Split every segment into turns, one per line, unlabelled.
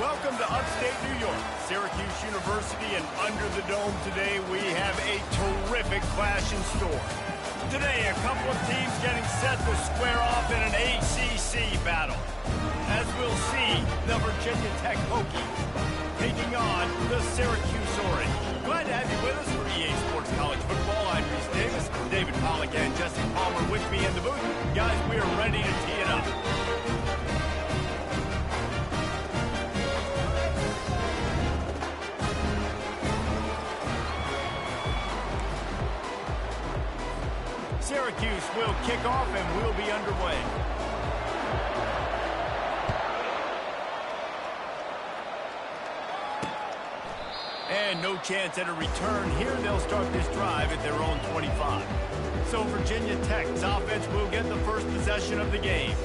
Welcome to upstate New York, Syracuse University, and under the dome today we have a terrific clash in store. Today, a couple of teams getting set to square off in an ACC battle. As we'll see, the Virginia Tech Hokies taking on the Syracuse Orange. Glad to have you with us for EA Sports College Football. I'm Reese Davis, David Pollack, and Jesse Palmer with me in the booth. Guys, we are ready to tee it up. Syracuse will kick off and we'll be underway. And no chance at a return here. They'll start this drive at their own 25. So Virginia Tech's offense will get the first possession of the game.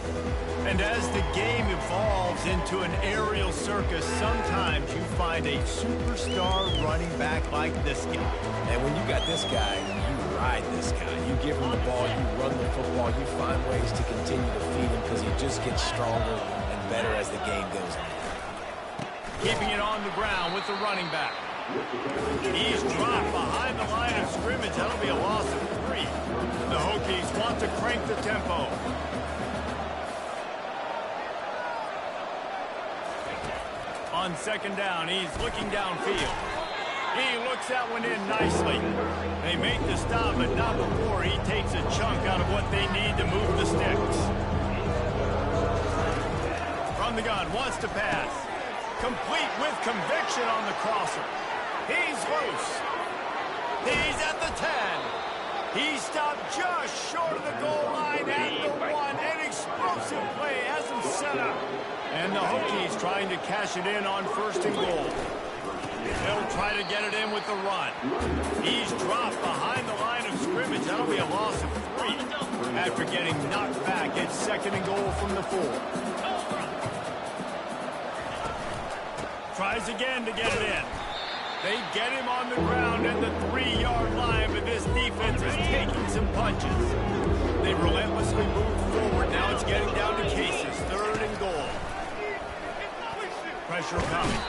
And as the game evolves into an aerial circus, sometimes you find a superstar running back like this guy.
And when you got this guy, you ride this guy. You give him the ball, you run the football, you find ways to continue to feed him because he just gets stronger and better as the game goes on.
Keeping it on the ground with the running back. He's dropped behind the line of scrimmage. That'll be a loss of 3. The Hokies want to crank the tempo. On second down, he's looking downfield. He looks that one in nicely. They make the stop, but not before he takes a chunk out of what they need to move the sticks. From the gun, wants to pass. Complete with conviction on the crosser. He's loose. He's at the 10. He stopped just short of the goal line at the 1. An explosive play has him set up. And the Hokies trying to cash it in on first and goal. They'll try to get it in with the run. He's dropped behind the line of scrimmage. That'll be a loss of 3 after getting knocked back at second and goal from the 4. Tries again to get it in. They get him on the ground at the 3-yard line, but this defense is taking some punches. They relentlessly move forward. Now it's getting down to cases. Third and goal. Pressure coming.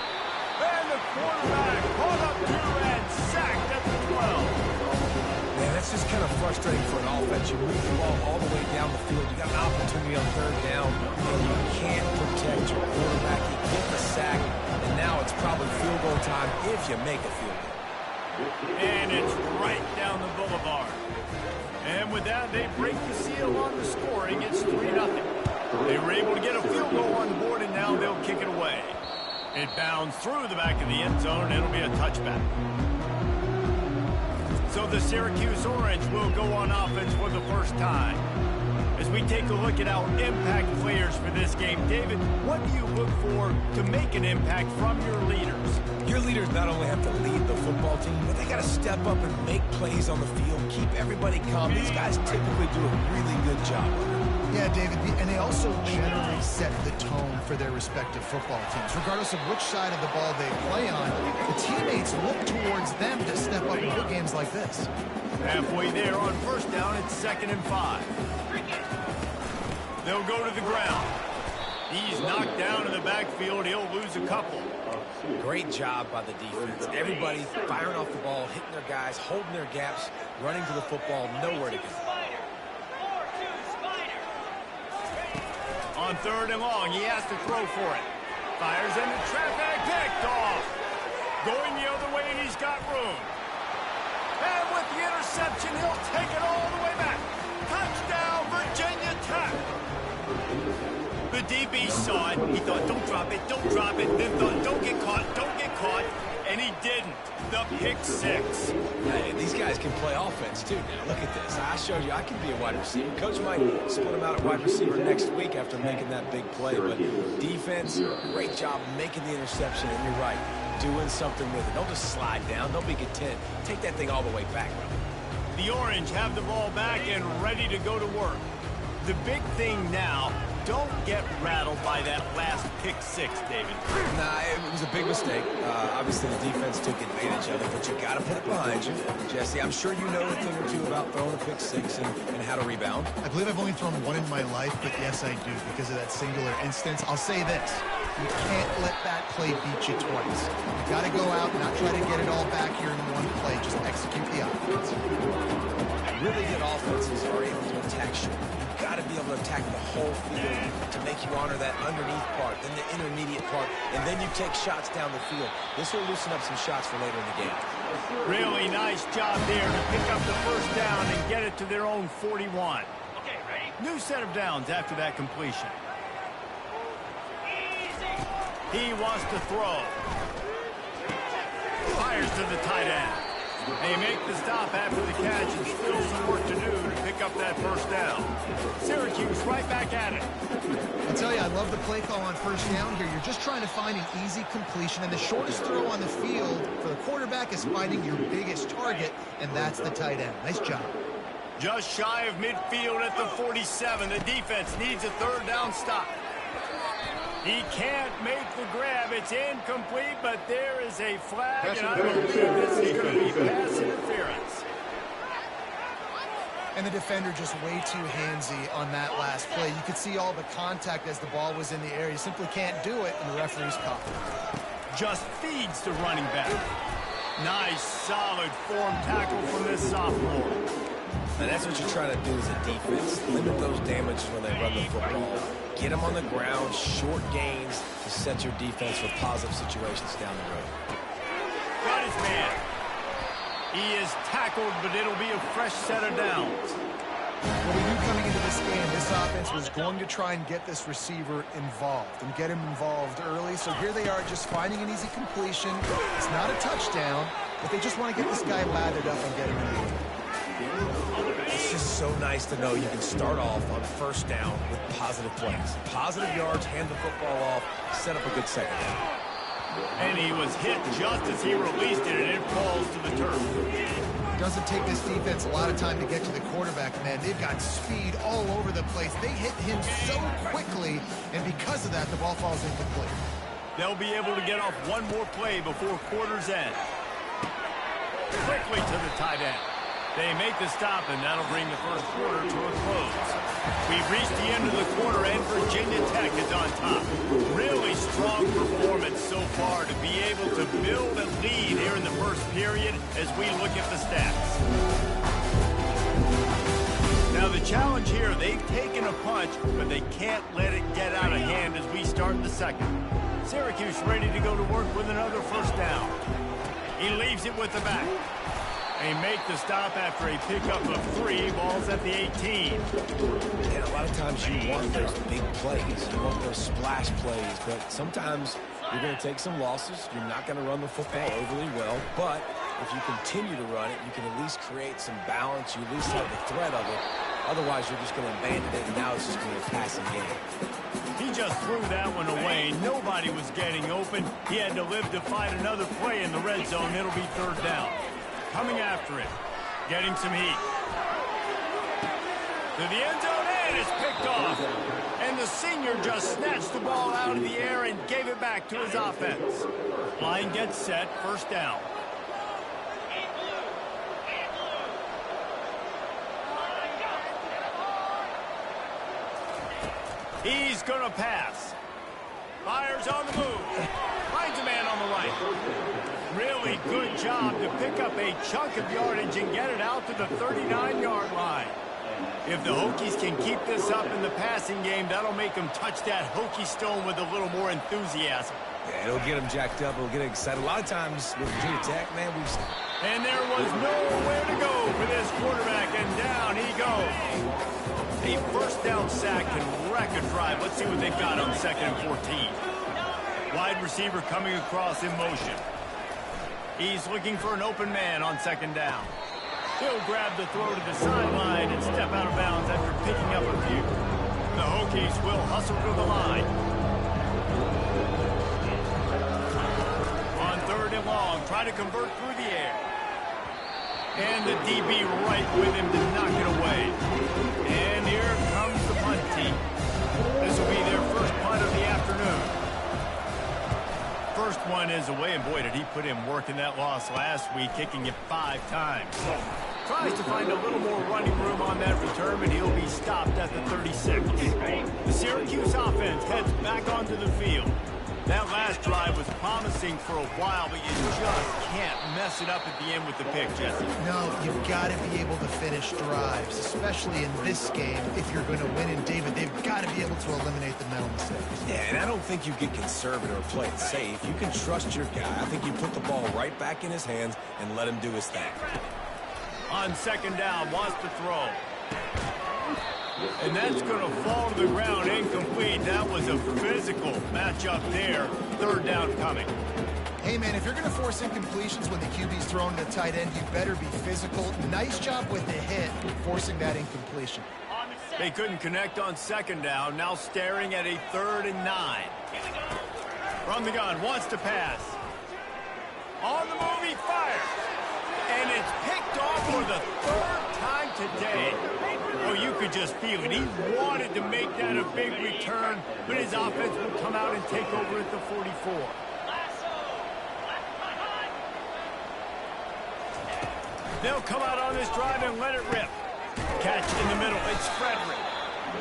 And the quarterback caught up to and sacked at the 12.
Man, that's just kind of frustrating for an offense. You move the ball all the way down the field. You got an opportunity on third down, and you can't protect your quarterback. You get the sack, and now it's probably field goal time if you make a field goal.
And it's right down the boulevard. And with that, they break the seal on the scoring. It's 3-0. They were able to get a field goal on the board, and now they'll kick it away. It bounds through the back of the end zone, and it'll be a touchback. So the Syracuse Orange will go on offense for the first time. As we take a look at our impact players for this game, David, what do you look for to make an impact from your leaders?
Your leaders not only have to lead the football team, but they got to step up and make plays on the field, keep everybody calm. These guys typically do a really good job.
Yeah, David, and they also generally set the tone for their respective football teams. Regardless of which side of the ball they play on, the teammates look towards them to step up in big games like this.
Halfway there on first down, it's 2nd and 5. They'll go to the ground. He's knocked down in the backfield. He'll lose a couple.
Great job by the defense. Everybody firing off the ball, hitting their guys, holding their gaps, running to the football, nowhere to go.
On third and long, he has to throw for it. Fires into traffic, picked off. Going the other way, and he's got room. And with the interception, he'll take it all the way back. Touchdown, Virginia Tech. The DB saw it. He thought, don't drop it, don't drop it. Then thought, don't get caught, don't get caught. And he didn't. The pick 6.
Hey, these guys can play offense, too. Now, look at this. I showed you I can be a wide receiver. Coach might split him out at wide receiver next week after making that big play. But defense, great job making the interception. And you're right, doing something with it. Don't just slide down. Don't be content. Take that thing all the way back, brother.
The Orange have the ball back and ready to go to work. The big thing now, don't get rattled by that last pick 6, David.
Nah, it was a big mistake. Obviously, the defense took advantage of it, but you got to put it behind you. Jesse, I'm sure you know a thing or two about throwing a pick 6 and how to rebound.
I believe I've only thrown one in my life, but yes, I do. Because of that singular instance, I'll say this. You can't let that play beat you twice. You got to go out and not try to get it all back here in one play. Just execute the offense.
Really good offenses are able to attack short. You've got to be able to attack the whole field to make you honor that underneath part, then the intermediate part, and then you take shots down the field. This will loosen up some shots for later in the game.
Really nice job there to pick up the first down and get it to their own 41.
Okay, ready?
New set of downs after that completion. He wants to throw. Fires to the tight end. They make the stop after the catch and still some work to do to pick up that first down. Syracuse right back at it.
I'll tell you, I love the play call on first down here. You're just trying to find an easy completion, and the shortest throw on the field for the quarterback is finding your biggest target, and that's the tight end. Nice job.
Just shy of midfield at the 47. The defense needs a third down stop. He can't make the grab. It's incomplete, but there is a flag, and I believe this is going to be pass interference.
And the defender just way too handsy on that last play. You could see all the contact as the ball was in the air. You simply can't do it, and the referee's caught it.
Just feeds the running back. Nice, solid form tackle from this sophomore.
And that's what you're trying to do as a defense. Limit those damages when they run the football. Get them on the ground, short gains to set your defense for positive situations down the road.
Got his man. He is tackled, but it'll be a fresh set of downs.
Well, we knew coming into this game, this offense was going to try and get this receiver involved and get him involved early. So here they are just finding an easy completion. It's not a touchdown, but they just want to get this guy lathered up and get him in the game.
It's just so nice to know you can start off on first down with positive plays. Positive yards, hand the football off, set up a good second down.
And he was hit just as he released it, and it falls to the turf.
Doesn't take this defense a lot of time to get to the quarterback, man. They've got speed all over the place. They hit him so quickly, and because of that, the ball falls incomplete.
They'll be able to get off one more play before quarter's end. Quickly to the tight end. They make the stop, and that'll bring the first quarter to a close. We've reached the end of the quarter, and Virginia Tech is on top. Really strong performance so far to be able to build a lead here in the first period as we look at the stats. Now the challenge here, they've taken a punch, but they can't let it get out of hand as we start the second. Syracuse ready to go to work with another first down. He leaves it with the back. They make the stop after a pickup of 3, balls at the 18.
And a lot of times you want those big plays. You want those splash plays. But sometimes you're going to take some losses. You're not going to run the football overly well. But if you continue to run it, you can at least create some balance. You at least have the threat of it. Otherwise, you're just going to abandon it, and now it's just going to be a passing game.
He just threw that one away. Nobody was getting open. He had to live to fight another play in the red zone. It'll be third down. Coming after it. Getting some heat. To the end zone, and it's picked off. And the senior just snatched the ball out of the air and gave it back to his offense. Line gets set, first down. He's going to pass. Fires on the move. Finds a man on the right. Really good job to pick up a chunk of yardage and get it out to the 39-yard line. If the Hokies can keep this up in the passing game, that'll make them touch that Hokie stone with a little more enthusiasm.
Yeah, it'll get them jacked up. It'll get them excited. A lot of times with Virginia Tech, man,
And there was nowhere to go for this quarterback, and down he goes. A first down sack can wreck a drive. Let's see what they've got on 2nd and 14. Wide receiver coming across in motion. He's looking for an open man on 2nd down. He'll grab the throw to the sideline and step out of bounds after picking up a few. The Hokies will hustle to the line. On 3rd and long, try to convert through the air. And the DB right with him to knock it away. And here comes the punt team. This will be their first punt of the afternoon. First one is away, and boy, did he put in work in that loss last week, kicking it 5 times. Tries to find a little more running room on that return, but he'll be stopped at the 36. The Syracuse offense heads back onto the field. That last drive was promising for a while, but you just can't mess it up at the end with the pick, Jesse.
No, you've got to be able to finish drives, especially in this game if you're going to win. And, David, they've got to be able to eliminate the mental mistakes.
Yeah, and I don't think you get conservative or play it safe. You can trust your guy. I think you put the ball right back in his hands and let him do his thing.
On second down, wants to throw. And that's going to fall to the ground incomplete. That was a physical matchup there. Third down coming.
Hey, man, if you're going to force incompletions when the QB's throwing to the tight end, you better be physical. Nice job with the hit, forcing that incompletion.
They couldn't connect on second down. Now staring at a 3rd and 9. From the gun, wants to pass. On the move, he fires. And it's picked off for the 3rd time today. Oh, you could just feel it. He wanted to make that a big return, but his offense would come out and take over at the 44. They'll come out on this drive and let it rip. Catch in the middle. It's Frederick.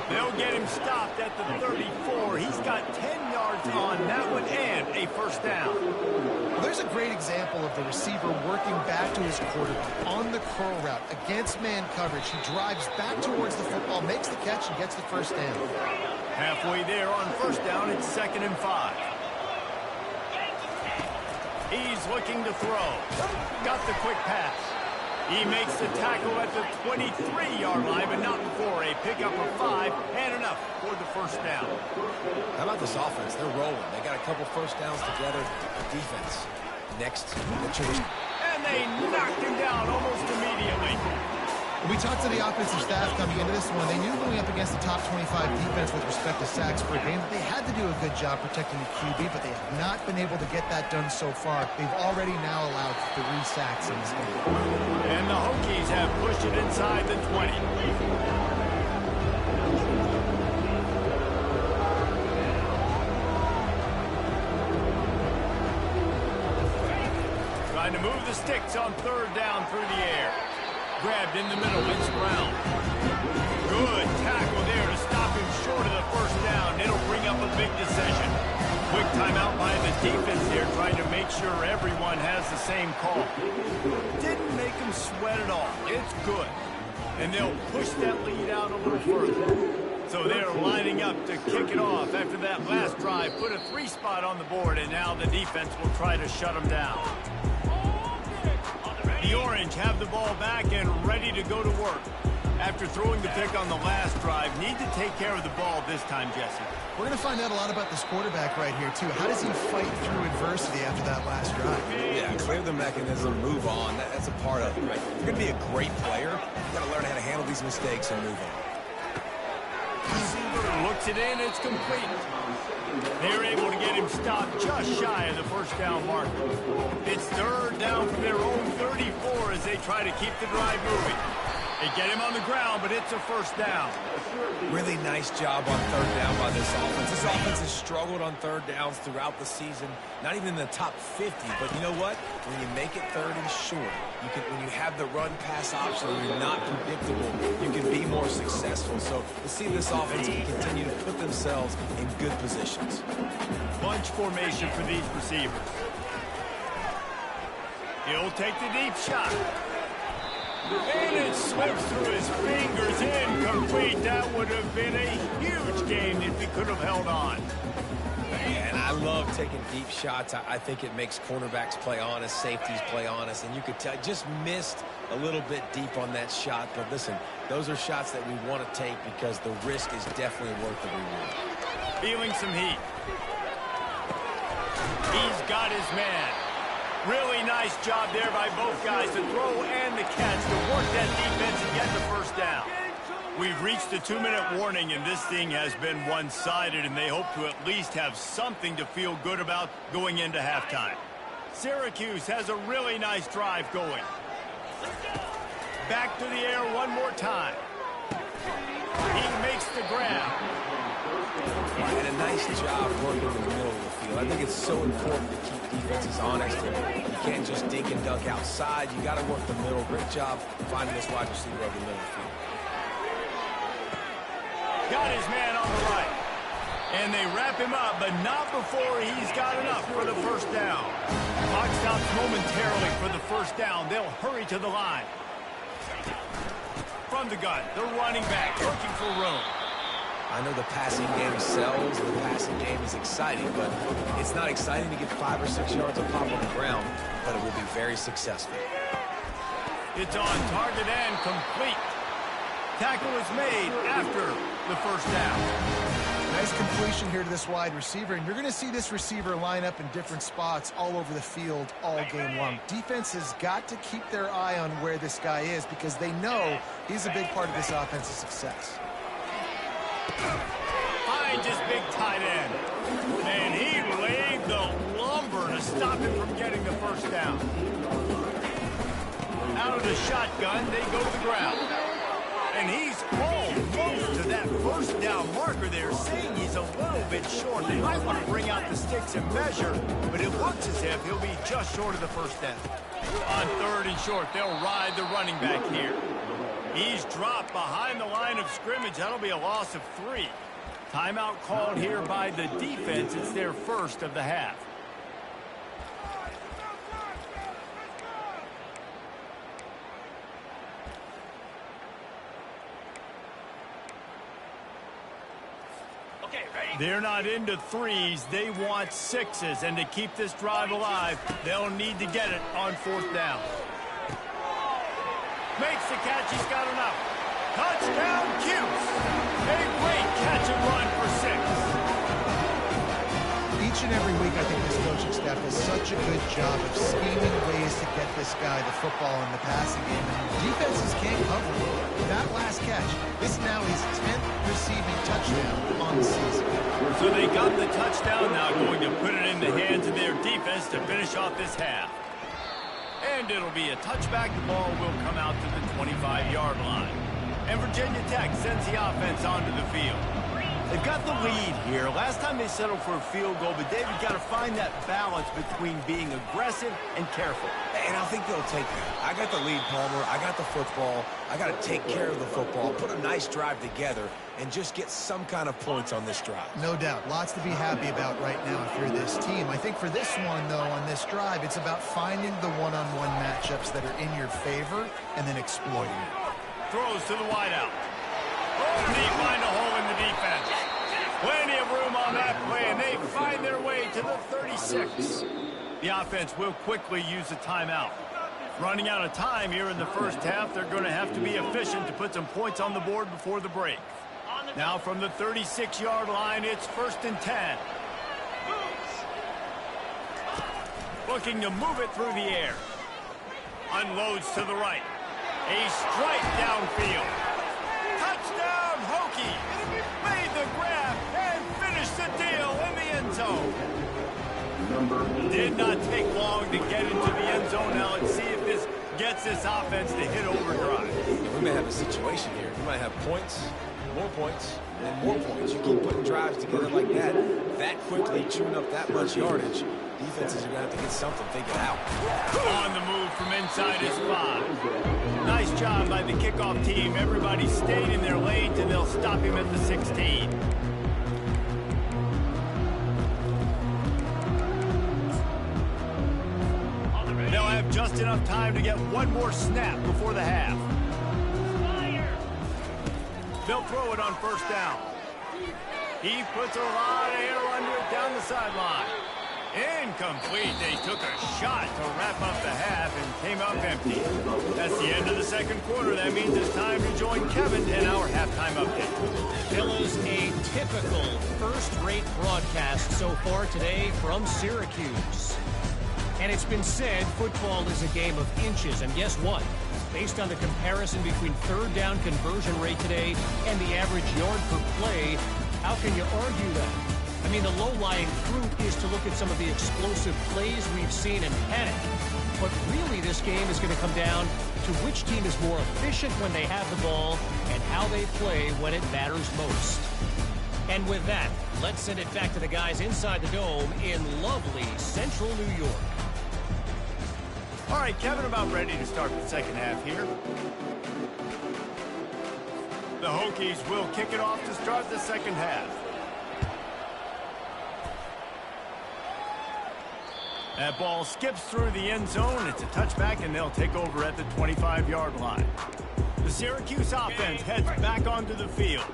They'll get him stopped at the 34. He's got 10 yards on that one and a first down.
Well, there's a great example of the receiver working back to his quarterback on the curl route against man coverage. He drives back towards the football, makes the catch, and gets the first down.
Halfway there on first down, it's 2nd and 5. He's looking to throw. Got the quick pass. He makes the tackle at the 23-yard line, but not before a pickup of 5 and enough for the first down.
How about this offense? They're rolling. They got a couple first downs together. Defense. Next, the choice.
And they knocked him down almost immediately.
We talked to the offensive staff coming into this one. They knew going up against the top 25 defense with respect to sacks per game that they had to do a good job protecting the QB, but they have not been able to get that done so far. They've already now allowed 3 sacks in this game.
And the Hokies have pushed it inside the 20. Trying to move the sticks on 3rd down through the air. Grabbed in the middle, it's Brown. Good tackle there to stop him short of the first down. It'll bring up a big decision. Quick timeout by the defense here, trying to make sure everyone has the same call. Didn't make him sweat at all. It's good. And they'll push that lead out a little further. So they're lining up to kick it off after that last drive. Put a 3 spot on the board, and now the defense will try to shut them down. The Orange have the ball back and ready to go to work. After throwing the pick on the last drive, need to take care of the ball this time, Jesse.
We're going to find out a lot about this quarterback right here, too. How does he fight through adversity after that last drive?
Yeah, clear the mechanism, move on. That's a part of it, right? If you're going to be a great player, you've got to learn how to handle these mistakes and move on.
Receiver looks it in, it's complete. They're able to get him stopped just shy of the first down marker. It's 3rd down from their own 34 as they try to keep the drive moving. They get him on the ground, but it's a first down.
Really nice job on 3rd down by this offense. This offense has struggled on 3rd downs throughout the season. Not even in the top 50, but you know what? When you make it 3rd and short, when you have the run-pass option, you're not predictable, you can be more successful. So to see this offense continue to put themselves in good positions.
Bunch formation for these receivers. He'll take the deep shot. And it slips through his fingers, incomplete. That would have been a huge game if he could have held on.
And I love taking deep shots. I think it makes cornerbacks play honest, safeties play honest, and you could tell just missed a little bit deep on that shot. But listen, those are shots that we want to take because the risk is definitely worth the reward.
Feeling some heat. He's got his man. Really nice job there by both guys to throw and the catch to work that defense and get the first down. We've reached the 2-minute warning, and this thing has been one-sided, and they hope to at least have something to feel good about going into halftime. Syracuse has a really nice drive going. Back to the air one more time. He makes the grab.
And a nice job working in the middle of the field. I think it's so important to keep defenses honest. You can't just dink and dunk outside. You got to work the middle. Great job finding this wide receiver over the middle of the field.
Got his man on the right. And they wrap him up, but not before he's got enough for the first down. Clock stops momentarily for the first down. They'll hurry to the line. From the gun, the running back looking for room.
I know the passing game sells, the passing game is exciting, but it's not exciting to get 5 or 6 yards of pop on the ground, but it will be very successful.
It's on target and complete. Tackle is made after the first down.
Nice completion here to this wide receiver, and you're going to see this receiver line up in different spots all over the field all game long. Defense has got to keep their eye on where this guy is because they know he's a big part of this offense's success.
Finds his big tight end. And he laid the lumber to stop him from getting the first down. Out of the shotgun, they go to the ground. And he's almost to that first down marker there, saying he's a little bit short. They might want to bring out the sticks and measure, but it looks as if he'll be just short of the first down. On 3rd and short, they'll ride the running back here. He's dropped behind the line of scrimmage. That'll be a loss of 3. Timeout called here by the defense. It's their first of the half. They're not into 3s. They want 6s. And to keep this drive alive, they'll need to get it on 4th down. Makes the catch. He's got enough. Touchdown, Cuse. A great catch and run for 6.
Each and every week, I think this coaching staff does such a good job of scheming ways to get this guy the football in the passing game. And defenses can't cover him. That last catch, this now his 10th receiving touchdown on the season.
So they got the touchdown, now going to put it in the hands of their defense to finish off this half. And it'll be a touchback. The ball will come out to the 25-yard line. And Virginia Tech sends the offense onto the field. They've got the lead here. Last time they settled for a field goal, but David, got to find that balance between being aggressive and careful.
And I think they'll take that. I got the lead, Palmer. I got the football. I got to take care of the football, put a nice drive together, and just get some kind of points on this drive.
No doubt. Lots to be happy about right now if you're this team. I think for this one, though, on this drive, it's about finding the one-on-one matchups that are in your favor and then exploiting it.
Throws to the wideout. Oh, and they find a hole in the defense. Plenty of room on that play, and they find their way to the 36. The offense will quickly use a timeout. Running out of time here in the first half, they're going to have to be efficient to put some points on the board before the break. Now from the 36-yard line, it's 1st and 10. Looking to move it through the air. Unloads to the right. A strike downfield. Touchdown, Hokie. Made the grab and finished the deal in the end zone. Did not take long to get into the end zone. Now let's see if this gets this offense to hit overdrive.
We may have a situation here. We might have points, more points, and more points. You keep putting drives together like that quickly, chewing up that much yardage, defenses are going to have to get something figured out.
On the move from inside his 5. Nice job by the kickoff team. Everybody stayed in their lanes, and they'll stop him at the 16. They'll have just enough time to get one more snap before the half. They'll throw it on 1st down. He puts a lot of air under it down the sideline. Incomplete. They took a shot to wrap up the half and came up empty. That's the end of the second quarter. That means it's time to join Kevin in our halftime update.
Fellas, a typical first-rate broadcast so far today from Syracuse. And it's been said football is a game of inches. And guess what? Based on the comparison between 3rd down conversion rate today and the average yard per play, how can you argue that? I mean, the low-lying fruit is to look at some of the explosive plays we've seen in panic. But really, this game is going to come down to which team is more efficient when they have the ball and how they play when it matters most. And with that, let's send it back to the guys inside the dome in lovely central New York.
All right, Kevin, about ready to start the second half here. The Hokies will kick it off to start the second half. That ball skips through the end zone. It's a touchback, and they'll take over at the 25-yard line. The Syracuse offense heads back onto the field.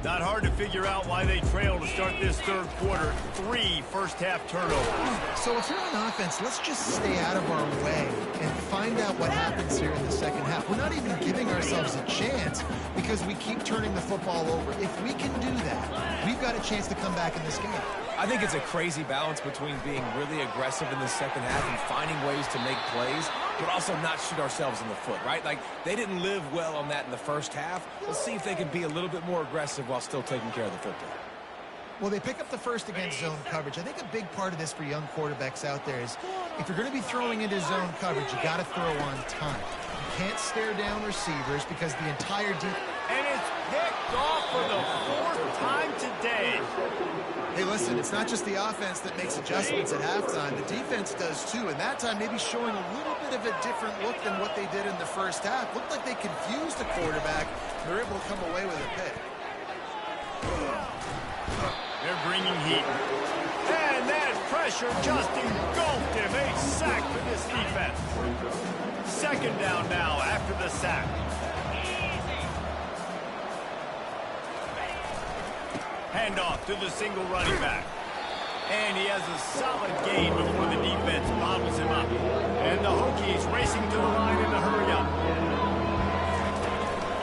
Not hard to figure out why they trail to start this third quarter. 3 first-half turnovers.
So if you're on offense, let's just stay out of our way and find out what happens here in the second half. We're not even giving ourselves a chance because we keep turning the football over. If we can do that, we've got a chance to come back in this game.
I think it's a crazy balance between being really aggressive in the second half and finding ways to make plays, but also not shoot ourselves in the foot, right? Like, they didn't live well on that in the first half. Let's see if they can be a little bit more aggressive while still taking care of the football.
Well, they pick up the first against zone coverage. I think a big part of this for young quarterbacks out there is if you're going to be throwing into zone coverage, you got to throw on time. You can't stare down receivers because the entire defense...
And it's picked off for the 4th time today.
Hey, listen, it's not just the offense that makes adjustments at halftime. The defense does too, and that time maybe showing a little bit of a different look than what they did in the first half. Looked like they confused the quarterback. They're able to come away with a pick.
They're bringing heat. And that pressure just engulfed him. A sack for this defense. Second down now after the sack. Handoff to the single running back. And he has a solid gain before the defense bobbles him up. And the Hokies racing to the line in a hurry up.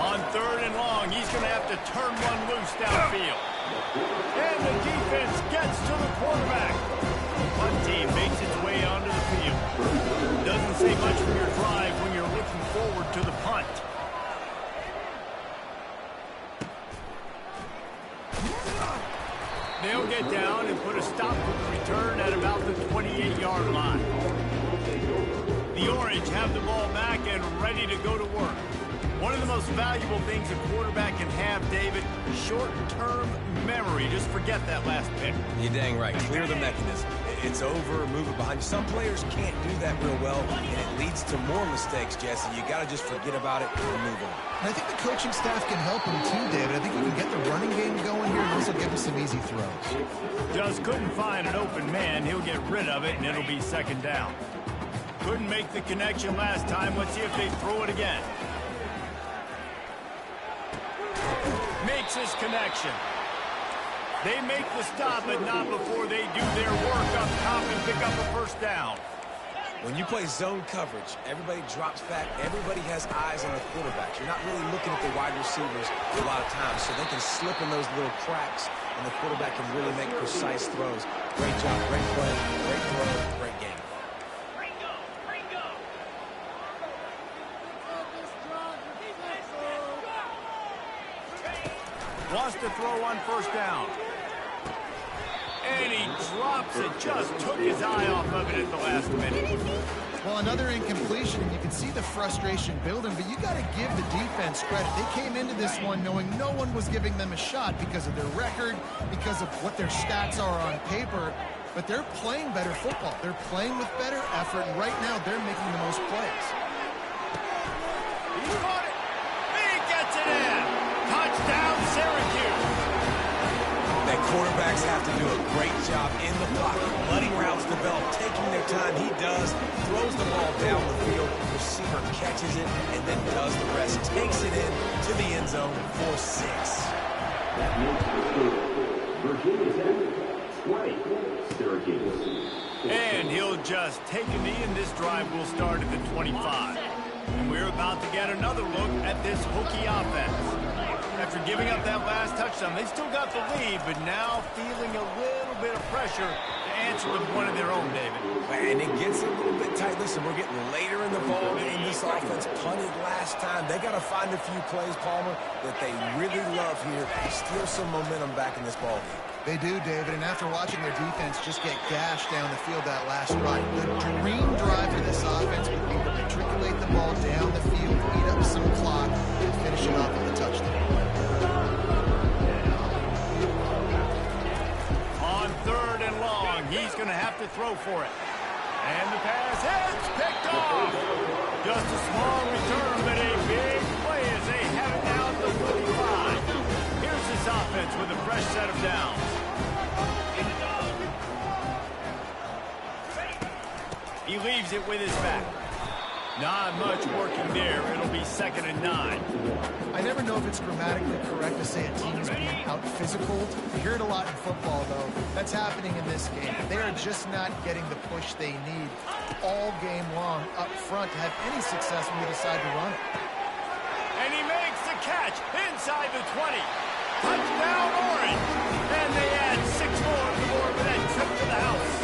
On 3rd and long, he's going to have to turn one loose downfield. And the defense gets to the quarterback. The punt team makes its way onto the field. Doesn't say much from your drive when you're looking forward to the punt. They'll get down and put a stop to the return at about the 28-yard line. The Orange have the ball back and ready to go to work. One of the most valuable things a quarterback can have, David, short-term memory. Just forget that last pick.
You're dang right. Clear the mechanism. It's over, move it behind you. Some players can't do that real well, and it leads to more mistakes, Jesse. You got to just forget about it and move on.
And I think the coaching staff can help him too, David. I think you can get the running game going here and also give him some easy throws.
Just couldn't find an open man. He'll get rid of it, and it'll be second down. Couldn't make the connection last time. Let's see if they throw it again. Makes his connection. They make the stop, but not before they do their work up top and pick up a first down.
When you play zone coverage, everybody drops back. Everybody has eyes on the quarterback. You're not really looking at the wide receivers a lot of times, so they can slip in those little cracks, and the quarterback can really make precise throws. Great job, great play, great throw, great game.
Wants to throw on first down. And he drops it. Just took his eye off of it at the last minute.
Well, another incompletion, and you can see the frustration building, but you got to give the defense credit. They came into this one knowing no one was giving them a shot because of their record, because of what their stats are on paper, but they're playing better football. They're playing with better effort, and right now they're making the most plays.
He caught it. He gets it in. Touchdown, Syracuse.
That quarterbacks have to do a great job in the pocket, letting routes develop, taking their time. He does, throws the ball down the field, receiver catches it, and then does the rest. Takes it in to the end zone for 6.
And he'll just take a knee, and this drive will start at the 25. And we're about to get another look at this Hokie offense. After giving up that last touchdown, they still got the lead, but now feeling a little bit of pressure to answer with one of their own, David.
And it gets a little bit tight. Listen, we're getting later in the ball game. This offense punted last time. They got to find a few plays, Palmer, that they really love here to steal some momentum back in this ball game.
They do, David, and after watching their defense just get gashed down the field that last drive, the dream drive for this offense would be to matriculate the ball down the field, eat up some clock, and finish it off with a touchdown.
On 3rd and long, he's going to have to throw for it. And the pass is picked off. Just a small return, but a big play as they have it down to 45. Here's this offense with a fresh set of downs. He leaves it with his back. Not much working there. It'll be 2nd and 9.
I never know if it's grammatically correct to say a team is being out-physical. You hear it a lot in football, though. That's happening in this game. They are just not getting the push they need all game long up front to have any success when they decide to run it.
And he makes the catch inside the 20. Touchdown, Orange. And they add 6 more to the board with that trip to the house.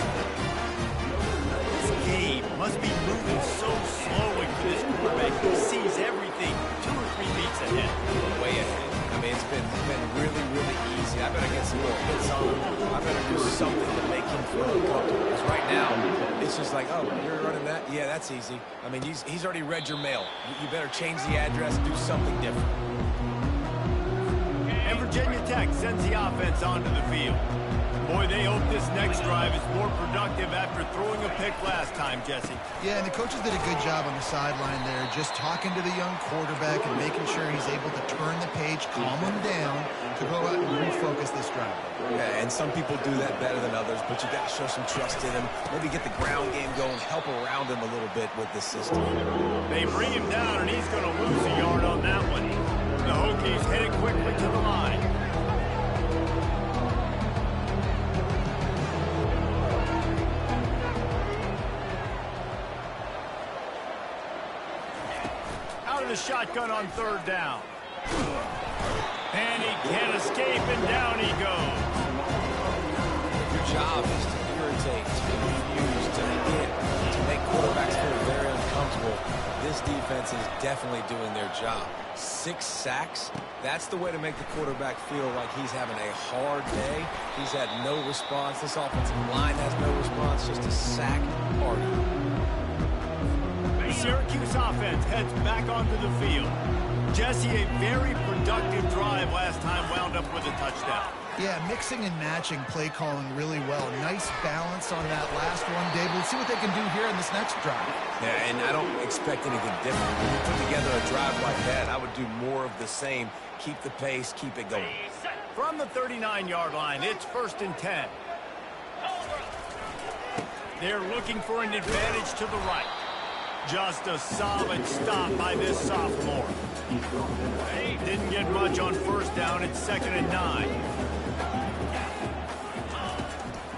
This game must be moving so slowly for this quarterback. He sees everything 2 or 3 beats ahead.
Way ahead. I mean, it's been really, really easy. I better get some more hits on him. I better do something to make him feel comfortable. Because right now, it's just like, oh, you're running that? Yeah, that's easy. I mean, he's already read your mail. You better change the address, do something different.
And Virginia Tech sends the offense onto the field. Boy, they hope this next drive is more productive after throwing a pick last time, Jesse.
Yeah, and the coaches did a good job on the sideline there, just talking to the young quarterback and making sure he's able to turn the page, calm him down, to go out and refocus this drive.
Yeah, and some people do that better than others, but you got to show some trust in him. Maybe get the ground game going, help around him a little bit with this system.
They bring him down, and he's going to lose a yard on that one. The Hokies headed quickly to the line. The shotgun on 3rd down. And he can't escape, and down he goes.
Your job is to irritate, to confuse, to make quarterbacks feel very uncomfortable. This defense is definitely doing their job. 6 sacks, that's the way to make the quarterback feel like he's having a hard day. He's had no response. This offensive line has no response, just a sack party.
Syracuse offense heads back onto the field. Jesse, a very productive drive last time wound up with a touchdown.
Yeah, mixing and matching play calling really well. Nice balance on that last one, Dave. We'll see what they can do here in this next drive.
Yeah, and I don't expect anything different. When you put together a drive like that, I would do more of the same. Keep the pace, keep it going.
From the 39-yard line, it's 1st and 10. They're looking for an advantage to the right. Just a solid stop by this sophomore. Didn't get much on 1st down. It's 2nd and 9.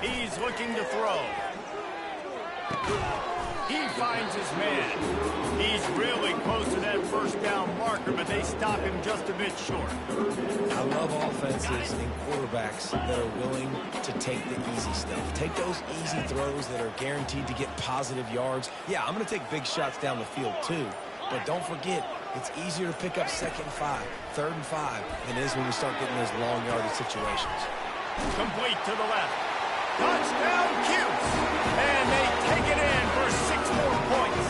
He's looking to throw. He finds his man. He's really close to that 1st down marker, but they stop him just a bit short.
I love offenses and quarterbacks that are willing to take the easy stuff. Take those easy throws that are guaranteed to get positive yards. Yeah, I'm going to take big shots down the field too. But don't forget, it's easier to pick up 2nd and 5, 3rd and 5 than it is when you start getting those long yardage situations.
Complete to the left. Touchdown, Cuse. And they take it in for 6 more points.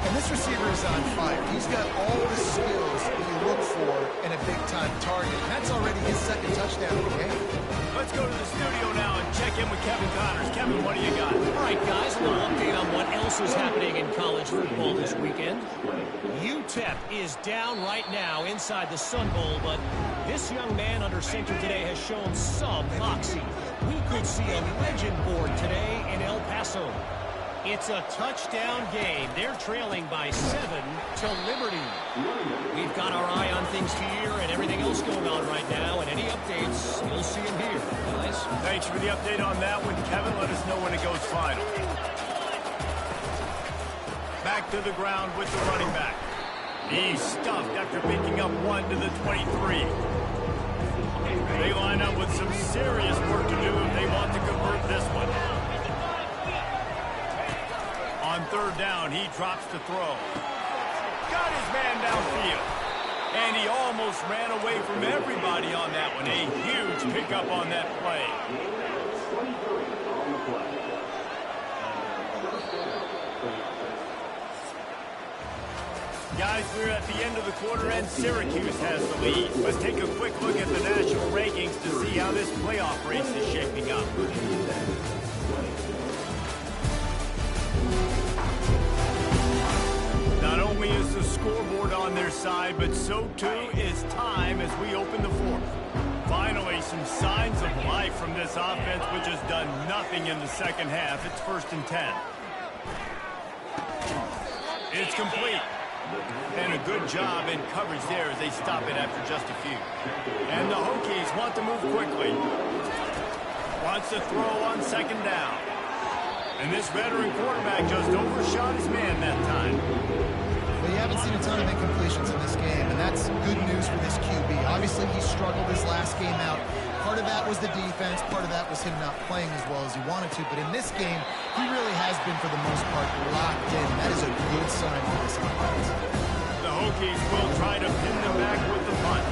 And this receiver is on fire. He's got all the skills you look for in a big-time target. And that's already his 2nd touchdown of the game.
Let's go to the studio now and check in with Kevin Connors. Kevin, what do you got?
All right, guys, a little update on what else is happening in college football this weekend. UTEP is down right now inside the Sun Bowl, but this young man under center today has shown some moxie. We could see a legend born today in El Paso. It's a touchdown game. They're trailing by 7 to Liberty. We've got our eye on things here and everything else going on right now, and any updates, you'll see them here. Guys.
Thanks for the update on that one, Kevin. Let us know when it goes final. Back to the ground with the running back. He's stuffed after picking up 1 to the 23. They line up with some serious work to do if they want to convert this one. On 3rd down, he drops to throw. Got his man downfield. And he almost ran away from everybody on that one. A huge pickup on that play. Guys, we're at the end of the quarter, and Syracuse has the lead. Let's take a quick look at the national rankings to see how this playoff race is shaping up. Not only is the scoreboard on their side, but so too is time as we open the 4th. Finally, some signs of life from this offense, which has done nothing in the second half. It's 1st and 10. It's complete. And a good job in coverage there as they stop it after just a few. And the Hokies want to move quickly. Wants to throw on 2nd down. And this veteran quarterback just overshot his man that time.
Well, you haven't seen a ton of incompletions in this game, and that's good news for this QB. Obviously, he struggled his last game out. Part of that was the defense. Part of that was him not playing as well as he wanted to. But in this game, he really has been, for the most part, locked in. That is a good sign for this offense.
The Hokies will try to pin them back with the punt.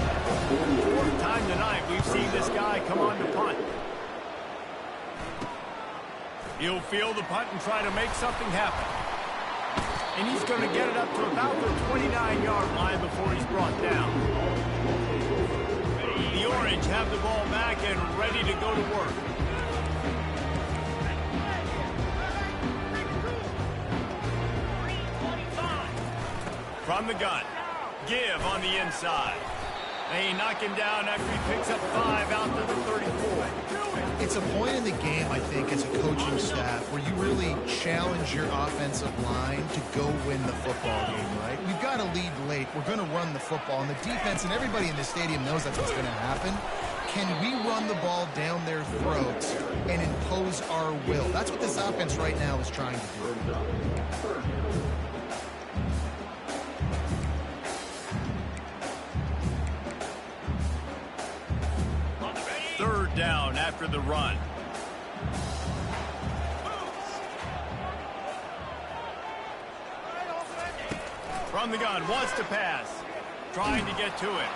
4th time tonight we've seen this guy come on to punt. He'll field the punt and try to make something happen. And he's going to get it up to about the 29-yard line before he's brought down. The Orange have the ball back and ready to go to work. From the gun, give on the inside. They knock him down after he picks up 5 out to the 34.
It's a point in the game, I think, as a coaching staff, where you really challenge your offensive line to go win the football game, right? We've got to lead late. We're going to run the football. And the defense and everybody in the stadium knows that's what's going to happen. Can we run the ball down their throats and impose our will? That's what this offense right now is trying to do.
3rd down after the run. From the gun, wants to pass. Trying to get to it.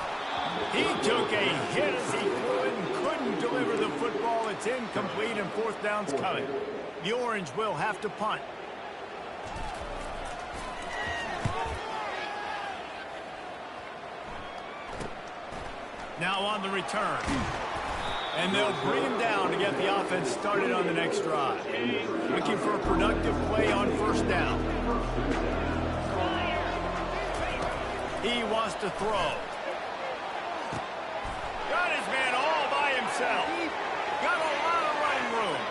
He took a hit as he threw it and couldn't deliver the football. It's incomplete and 4th down's coming. The Orange will have to punt. Now on the return. And they'll bring him down to get the offense started on the next drive. Looking for a productive play on 1st down. He wants to throw. Got his man all by himself. Got a lot of running room.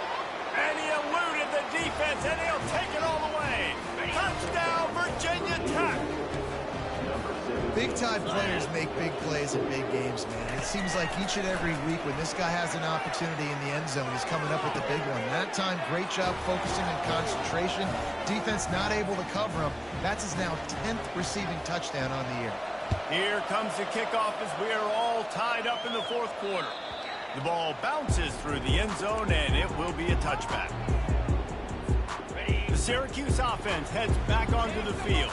And he eluded the defense, and he'll take it all the way. Touchdown, Virginia Tech.
Big-time players make big plays in big games, man. It seems like each and every week when this guy has an opportunity in the end zone, he's coming up with the big one. That time, great job focusing and concentration. Defense not able to cover him. That's his now 10th receiving touchdown on the year.
Here comes the kickoff as we are all tied up in the 4th quarter. The ball bounces through the end zone, and it will be a touchback. The Syracuse offense heads back onto the field.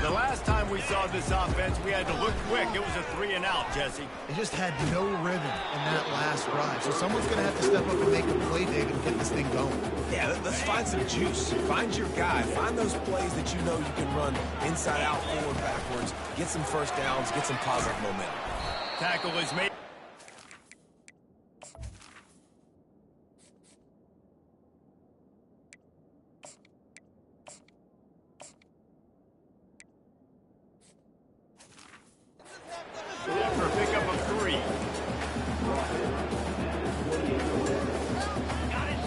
The last time we saw this offense, we had to look quick. It was a 3-and-out, Jesse.
They just had no rhythm in that last drive. So someone's going to have to step up and make a play, David, and get this thing going.
Yeah, let's find some juice. Find your guy. Find those plays that you know you can run inside out, forward, backwards. Get some 1st downs. Get some positive momentum.
Tackle is made. For a pickup of 3.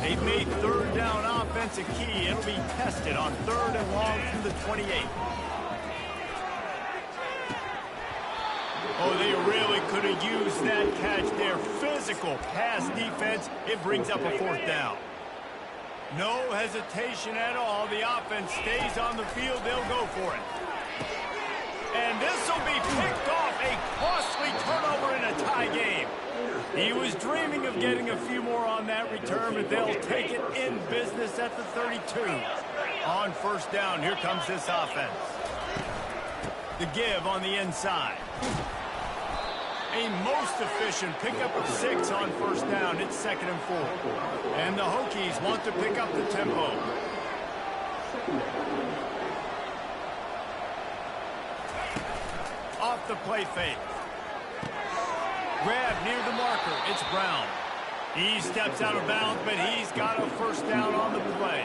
They've made 3rd down offense a key. It'll be tested on 3rd and long from the 28. Oh, they really could have used that catch there. Physical pass defense. It brings up a 4th down. No hesitation at all. The offense stays on the field. They'll go for it. And this will be picked off. A costly turnover in a tie game. He was dreaming of getting a few more on that return, but they'll take it in business at the 32. On 1st down, here comes this offense. The give on the inside. A most efficient pickup of 6 on 1st down. It's 2nd and 4. And the Hokies want to pick up the tempo. Off the play fake. Grab near the marker. It's Brown. He steps out of bounds, but he's got a 1st down on the play.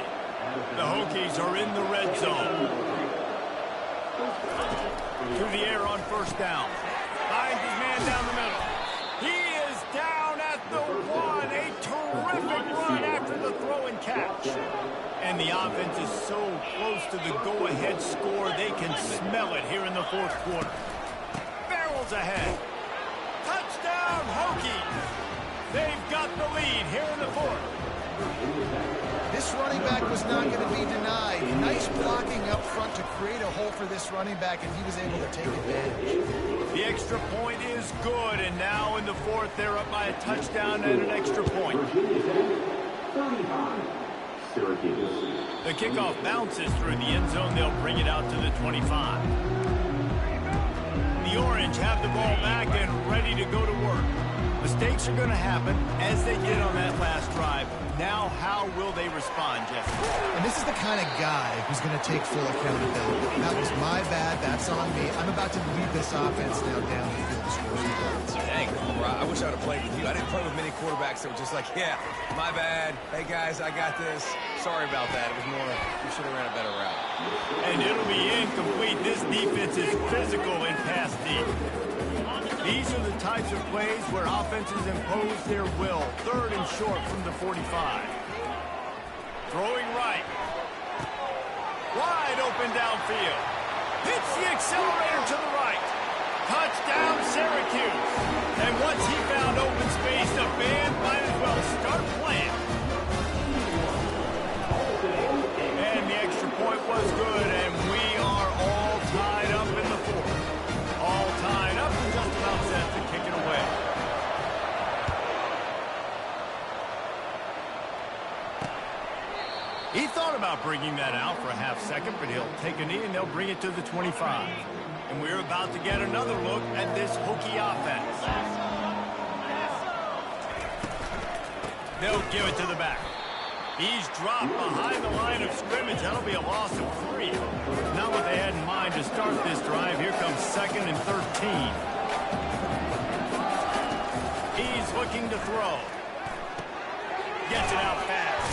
The Hokies are in the red zone. Through the air on 1st down. Finds his man down the middle. He is terrific run after the throw and catch. And the offense is so close to the go-ahead score, they can smell it here in the fourth quarter. Barrels ahead. Touchdown, Hokies. They've got the lead here in the fourth.
This running back was not going to be denied. Nice blocking up front to create a hole for this running back, and he was able to take advantage.
The extra point is good, and now in the fourth, they're up by a touchdown and an extra point. The kickoff bounces through the end zone. They'll bring it out to the 25. The Orange have the ball back and ready to go to work. Mistakes are going to happen, as they did on that last drive. Now, how will they respond, Jeff?
And this is the kind of guy who's going to take full accountability. That was my bad. That's on me. I'm about to lead this offense now down the field to score some points.
Dang, I wish I would have played with you. I didn't play with many quarterbacks that were just like, yeah, my bad. Hey, guys, I got this. Sorry about that. It was more, we should have ran a better route.
And it'll be incomplete. This defense is physical in pass deep. These are the types of plays where offenses impose their will. Third and short from the 45. Throwing right. Wide open downfield. Hits the accelerator to the right. Touchdown, Syracuse. And once he found open space, the band might as well start playing. And the extra point was good, and we are all tied up in the fourth. All tied up and just about set to kick it away. He thought about bringing that out for a half second, but he'll take a knee and they'll bring it to the 25. And we're about to get another look at this Hokie offense. They'll give it to the back. He's dropped behind the line of scrimmage. That'll be a loss of 3. Not what they had in mind to start this drive. Here comes 2nd and 13. He's looking to throw. Gets it out fast.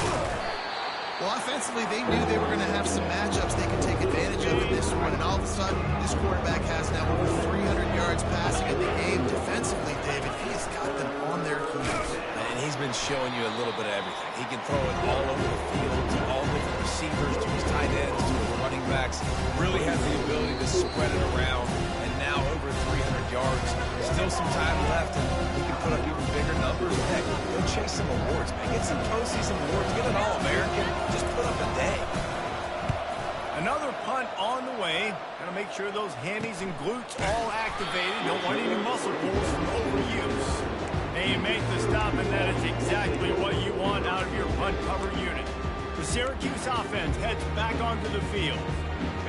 Well, offensively, they knew they were going to have some matchups they could take advantage of in this one, and all of a sudden, this quarterback has now over 300 yards passing in the game. Defensively, David, he has got them on their heels.
And he's been showing you a little bit of everything. He can throw it all over the field to all different receivers, to his tight ends, to his running backs. Really has the ability to spread it around, and now over 300 yards. Still some time left, and he can put up even bigger numbers. Heck, go chase some awards, man. Get some postseason awards. Get an All-American. Just put up a day.
Another punt on the way. Got to make sure those hammies and glutes all activated. Don't want any muscle pulls from overuse. They make the stop, and that is exactly what you want out of your punt cover unit. The Syracuse offense heads back onto the field.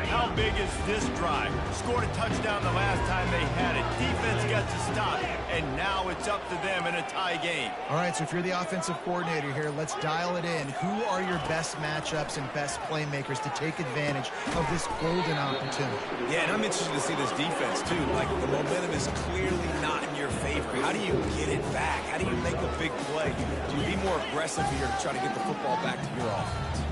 How big is this drive? Scored a touchdown the last time they had it. Defense got to stop, and now it's up to them in a tie game.
All right, so if you're the offensive coordinator here, let's dial it in. Who are your best matchups and best playmakers to take advantage of this golden opportunity?
Yeah, and I'm interested to see this defense, too. Like, the momentum is clearly not in your favor. How do you get it back? How do you make a big play? Do you be more aggressive here to try to get the football back to your offense?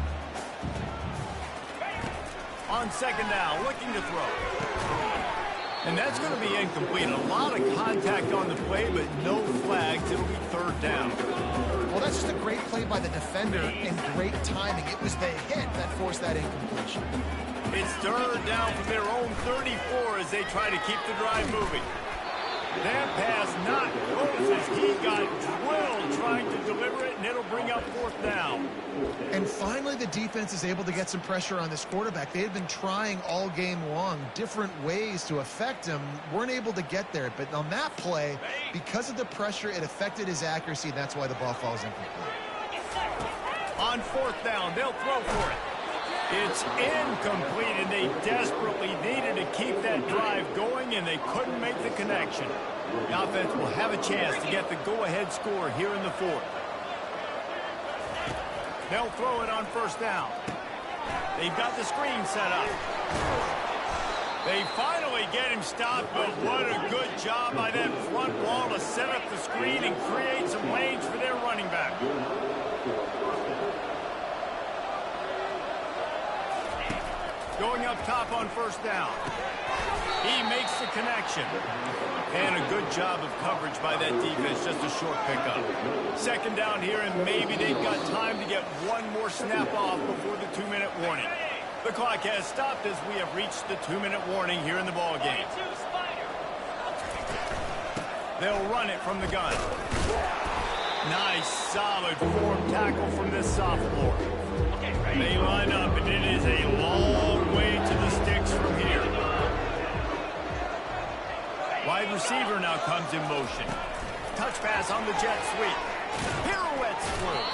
On 2nd down, looking to throw. And that's going to be incomplete. A lot of contact on the play, but no flags. It'll be 3rd down.
Well, that's just a great play by the defender and great timing. It was the hit that forced that incompletion.
It's 3rd down from their own 34 as they try to keep the drive moving. That pass not close as he got drilled trying to deliver it, and it'll bring up 4th down.
And finally, the defense is able to get some pressure on this quarterback. They had been trying all game long different ways to affect him, weren't able to get there. But on that play, because of the pressure, it affected his accuracy, and that's why the ball falls incomplete.
On 4th down, they'll throw for it. It's incomplete, and they desperately needed to keep that drive going, and they couldn't make the connection. The offense will have a chance to get the go-ahead score here in the 4th. They'll throw it on 1st down. They've got the screen set up. They finally get him stopped, but what a good job by that front wall to set up the screen and create some lanes for their running back. Going up top on 1st down. He makes the connection. And a good job of coverage by that defense, just a short pickup. Second down here, and maybe they've got time to get one more snap off before the 2-minute warning. The clock has stopped as we have reached the 2-minute warning here in the ball game. They'll run it from the gun. Nice, solid form tackle from this sophomore. They line up, and it is a long way to the sticks from here. Wide receiver now comes in motion. Touch pass on the jet sweep. Pirouettes through.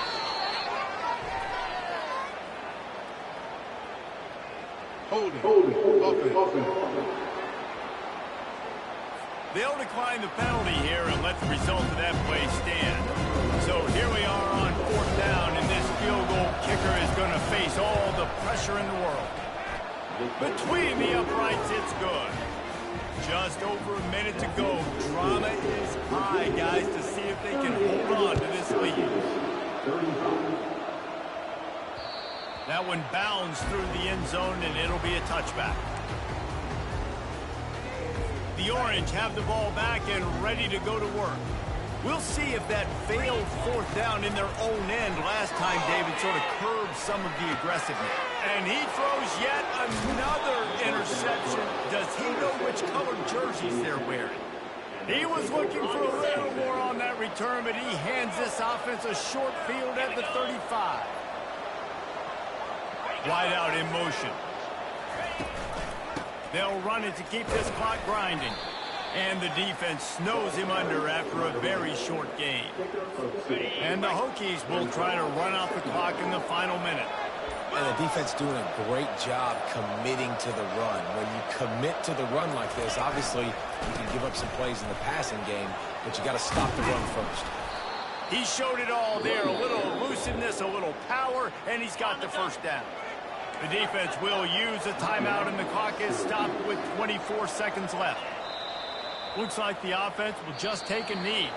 Holding.
They'll decline the penalty here and let the result of that play stand. So here we are on 4th down, and this field goal kicker is going to face all the pressure in the world. Between the uprights, it's good. Just over a minute to go. Drama is high, guys, to see if they can hold on to this lead. That one bounds through the end zone, and it'll be a touchback. The Orange have the ball back and ready to go to work. We'll see if that failed 4th down in their own end last time, David, sort of curbed some of the aggressiveness. And he throws yet another interception. Does he know which colored jerseys they're wearing? He was looking for a little more on that return, but he hands this offense a short field at the 35. Wide out in motion. They'll run it to keep this clock grinding. And the defense snows him under after a very short game. And the Hokies will try to run out the clock in the final minute.
And the defense doing a great job committing to the run. When you commit to the run like this, obviously you can give up some plays in the passing game, but you got to stop the run first.
He showed it all there. A little elusiveness, a little power, and he's got the first down. The defense will use a timeout, and the clock is stopped with 24 seconds left. Looks like the offense will just take a knee.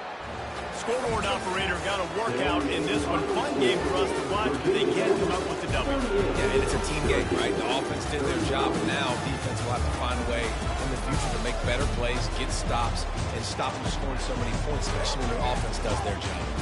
Scoreboard operator got a workout in this one. Fun game for us to watch, but they can't come up with the W.
Yeah, and it's a team game, right? The offense did their job, and now defense will have to find a way in the future to make better plays, get stops, and stop them scoring so many points, especially when their offense does their job.